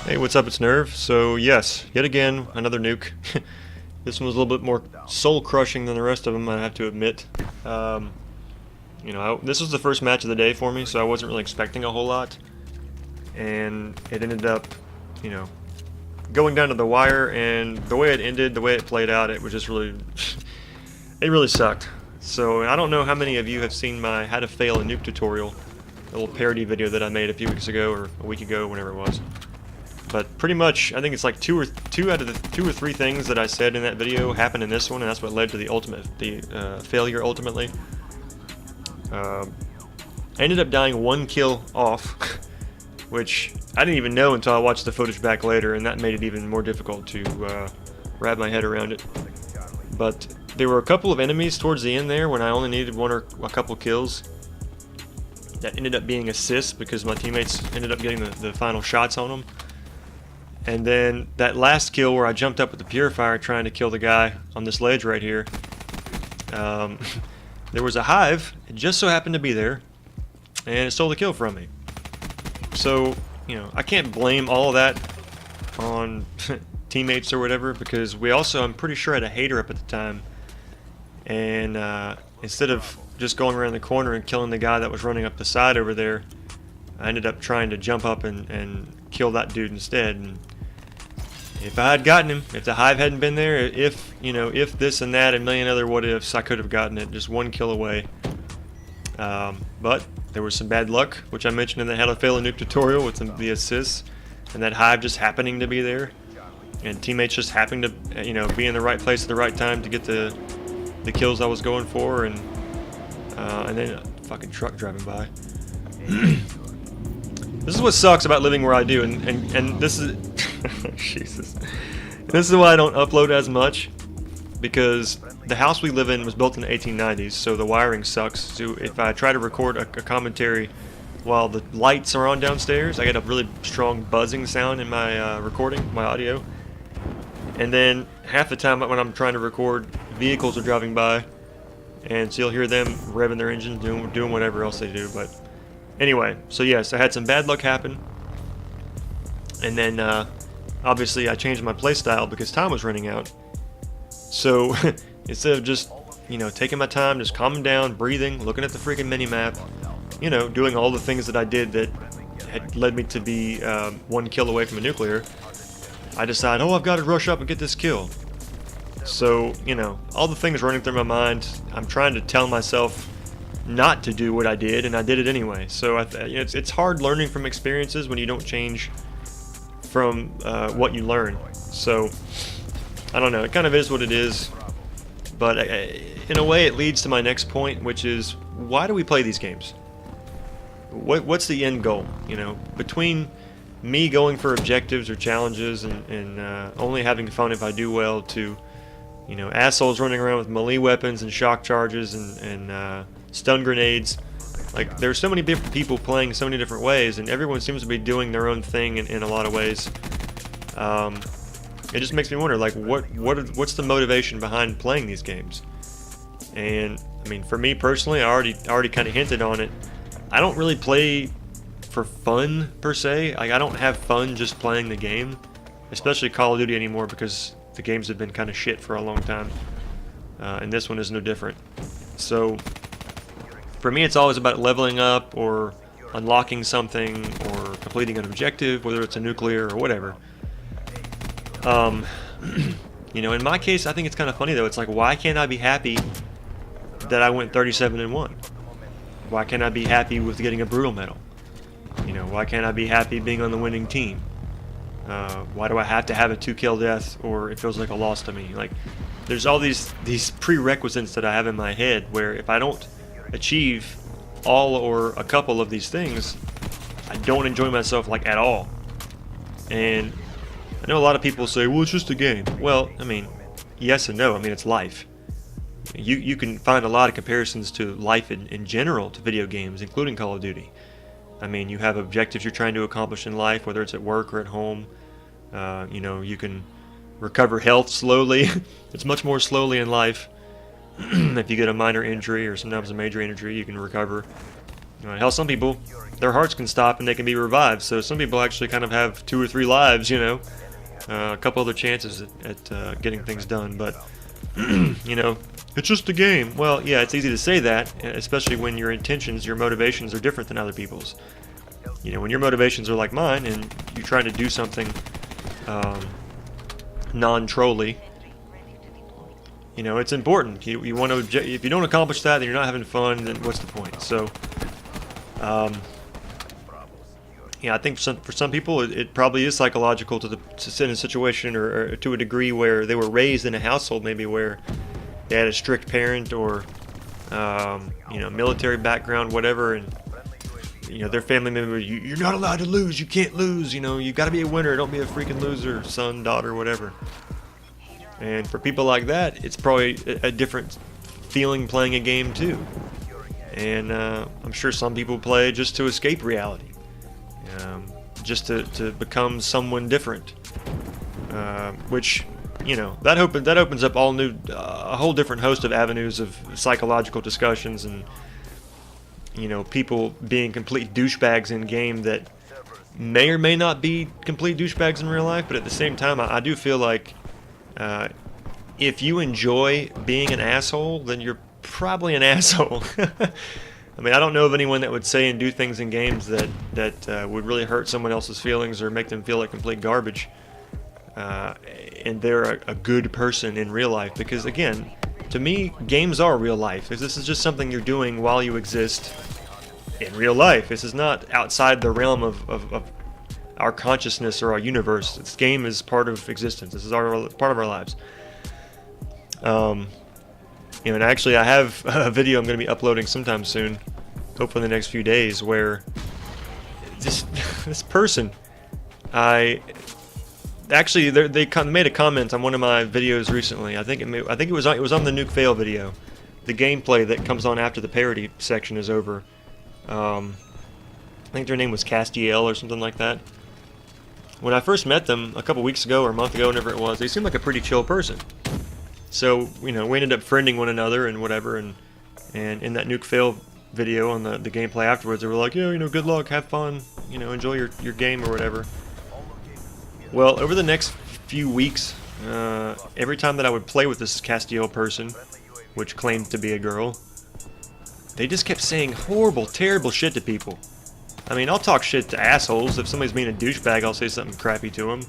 Hey, what's up? It's Nerve. So yes, yet again, another nuke. This one was a little bit more soul-crushing than the rest of them, I have to admit. You know, this was the first match of the day for me, so I wasn't really expecting a whole lot. And it ended up, you know, going down to the wire, and the way it ended, the way it played out, it was just really... it really sucked. So I don't know how many of you have seen my How to Fail a Nuke tutorial, a little parody video that I made a few weeks ago, or a week ago, whenever it was. But pretty much, I think it's like two out of the 2 or 3 things that I said in that video happened in this one, and that's what led to the failure ultimately. I ended up dying 1 kill off, which I didn't even know until I watched the footage back later, and that made it even more difficult to wrap my head around it. But there were a couple of enemies towards the end there when I only needed 1 or a couple kills that ended up being assists because my teammates ended up getting the final shots on them. And then that last kill where I jumped up with the purifier trying to kill the guy on this ledge right here, there was a hive, it just so happened to be there, and it stole the kill from me. So, you know, I can't blame all of that on teammates or whatever, because we also, I'm pretty sure, had a hater up at the time, and instead of just going around the corner and killing the guy that was running up the side over there, I ended up trying to jump up and kill that dude instead. And if I had gotten him, if the hive hadn't been there, if, you know, if this and that and a million other what ifs, I could have gotten it just 1 kill away. But there was some bad luck, which I mentioned in the How to Fail a Nuke tutorial with the assists, and that hive just happening to be there, and teammates just happening to, you know, be in the right place at the right time to get the kills I was going for, and then a fucking truck driving by. This is what sucks about living where I do, and this is Jesus. This is why I don't upload as much, because the house we live in was built in the 1890s, so the wiring sucks. So if I try to record a commentary while the lights are on downstairs, I get a really strong buzzing sound in my recording, my audio. And then half the time when I'm trying to record, vehicles are driving by, and so you'll hear them revving their engine, doing whatever else they do. But anyway, so yes, I had some bad luck happen, and then obviously I changed my playstyle because time was running out. So instead of just, you know, taking my time, just calming down, breathing, looking at the freaking mini-map, you know, doing all the things that I did that had led me to be 1 kill away from a nuclear, I decided, oh, I've got to rush up and get this kill. So, you know, all the things running through my mind, I'm trying to tell myself not to do what I did, and I did it anyway. So it's hard learning from experiences when you don't change from what you learn. So I don't know, it kind of is what it is, but in a way it leads to my next point, which is, why do we play these games? What's the end goal? You know, between me going for objectives or challenges and only having fun if I do well, to, you know, assholes running around with melee weapons and shock charges and stun grenades. Like, there's so many different people playing so many different ways, and everyone seems to be doing their own thing in a lot of ways. It just makes me wonder, like, what's the motivation behind playing these games? And I mean, for me personally, I already kind of hinted on it. I don't really play for fun per se. Like, I don't have fun just playing the game, especially Call of Duty anymore, because the games have been kind of shit for a long time, and this one is no different. So for me, it's always about leveling up or unlocking something or completing an objective, whether it's a nuclear or whatever. You know, in my case, I think it's kind of funny though. It's like, why can't I be happy that I went 37-1? Why can't I be happy with getting a brutal medal? You know, why can't I be happy being on the winning team? Why do I have to have a 2-kill death, or it feels like a loss to me? Like, there's all these prerequisites that I have in my head where if I don't achieve all or a couple of these things, I don't enjoy myself like at all. And I know a lot of people say, well, it's just a game. Well, I mean, yes and no. I mean, it's life. You can find a lot of comparisons to life in general to video games, including Call of Duty. I mean, you have objectives you're trying to accomplish in life, whether it's at work or at home. You know, you can recover health slowly. It's much more slowly in life. If you get a minor injury or sometimes a major injury, you can recover. Hell, some people, their hearts can stop and they can be revived. So some people actually kind of have 2 or 3 lives, you know. A couple other chances at getting things done. But, you know, it's just a game. Well, yeah, it's easy to say that, especially when your intentions, your motivations are different than other people's. You know, when your motivations are like mine and you're trying to do something non-trolly, you know, it's important. You want to, if you don't accomplish that, then you're not having fun, then what's the point? So, yeah, I think for some people it probably is psychological to sit in a situation or to a degree where they were raised in a household maybe where they had a strict parent or you know, military background, whatever, and you know, their family member, you're not allowed to lose, you can't lose, you know, you got to be a winner, don't be a freaking loser, son, daughter, whatever. And for people like that, it's probably a different feeling playing a game too. And I'm sure some people play just to escape reality, just to become someone different, which, you know, that opens up a whole different host of avenues of psychological discussions and, you know, people being complete douchebags in game that may or may not be complete douchebags in real life. But at the same time, I do feel like if you enjoy being an asshole, then you're probably an asshole. I mean, I don't know of anyone that would say and do things in games that would really hurt someone else's feelings or make them feel like complete garbage. And they're a good person in real life, because again, to me, games are real life. This is just something you're doing while you exist in real life. This is not outside the realm of our consciousness or our universe. This game is part of existence. This is part of our lives. You know, and actually I have a video I'm going to be uploading sometime soon, hopefully in the next few days, where this person, actually, they made a comment on one of my videos recently. I think it was on the Nuke Fail video, the gameplay that comes on after the parody section is over. I think their name was Castiel or something like that. When I first met them a couple weeks ago or a month ago, whenever it was, they seemed like a pretty chill person. So, you know, we ended up friending one another and whatever, and in that Nuke Fail video on the gameplay afterwards, they were like, yeah, you know, good luck, have fun, you know, enjoy your game or whatever. Well, over the next few weeks, every time that I would play with this Castiel person, which claimed to be a girl, they just kept saying horrible, terrible shit to people. I mean, I'll talk shit to assholes. If somebody's being a douchebag, I'll say something crappy to them.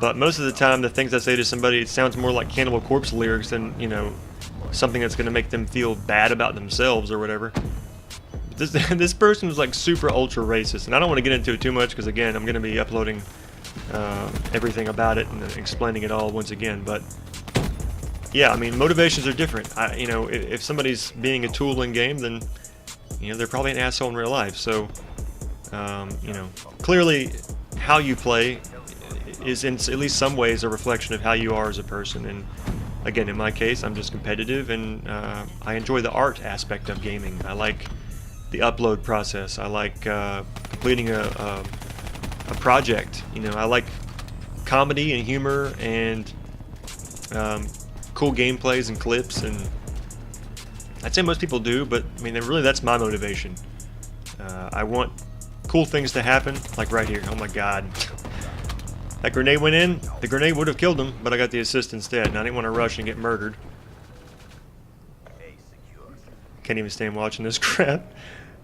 But most of the time, the things I say to somebody, it sounds more like Cannibal Corpse lyrics than, you know, something that's going to make them feel bad about themselves or whatever. This person was like super ultra racist, and I don't want to get into it too much because, again, I'm going to be uploading everything about it and explaining it all once again. But yeah, I mean, motivations are different. You know, if somebody's being a tool in game, then, you know, they're probably an asshole in real life. So, you know, clearly how you play is in at least some ways a reflection of how you are as a person. And again, in my case, I'm just competitive, and I enjoy the art aspect of gaming. I like the upload process. I like completing a project. You know, I like comedy and humor and cool gameplays and clips, and I'd say most people do, but I mean, really, that's my motivation. I want cool things to happen, like right here. Oh my god. That grenade went in, the grenade would have killed him, but I got the assist instead, and I didn't want to rush and get murdered. Can't even stand watching this crap.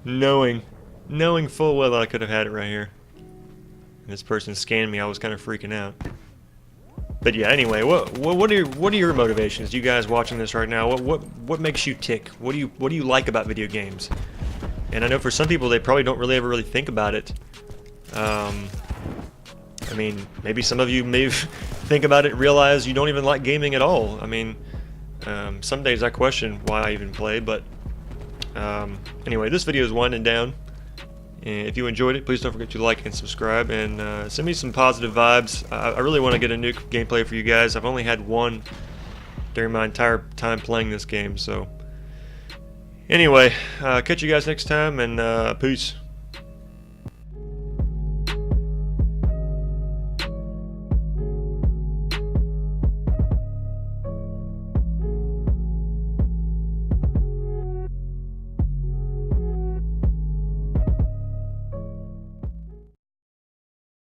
Knowing full well that I could have had it right here. And this person scanned me, I was kind of freaking out. But yeah, anyway, what are your motivations? You guys watching this right now, what makes you tick? What do you like about video games? And I know for some people they probably don't really ever really think about it. I mean, maybe some of you may think about it and realize you don't even like gaming at all. I mean, some days I question why I even play, but anyway, this video is winding down. And if you enjoyed it, please don't forget to like and subscribe, and send me some positive vibes. I really want to get a new gameplay for you guys. I've only had one during my entire time playing this game, so anyway, catch you guys next time, and peace.